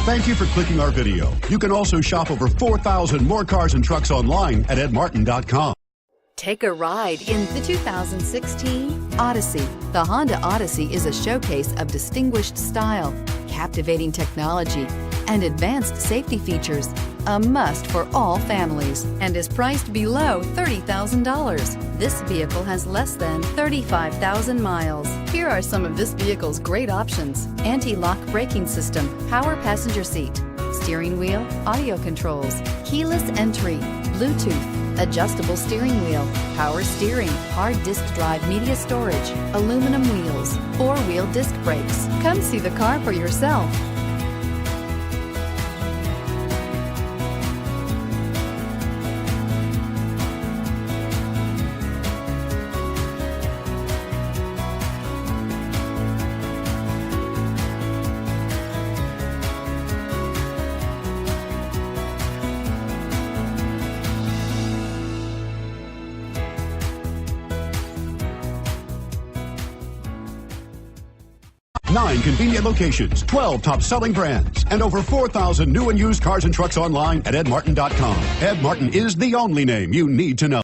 Thank you for clicking our video. You can also shop over 4,000 more cars and trucks online at edmartin.com. Take a ride in the 2016 Odyssey. The Honda Odyssey is a showcase of distinguished style, captivating technology, and advanced safety features. A must for all families and is priced below $30,000. This vehicle has less than 35,000 miles. Here are some of this vehicle's great options: anti-lock braking system, power passenger seat, steering wheel audio controls, keyless entry, Bluetooth, adjustable steering wheel, power steering, hard disk drive media storage, aluminum wheels, four-wheel disc brakes. Come see the car for yourself. Nine convenient locations, 12 top-selling brands, and over 4,000 new and used cars and trucks online at edmartin.com. Ed Martin is the only name you need to know.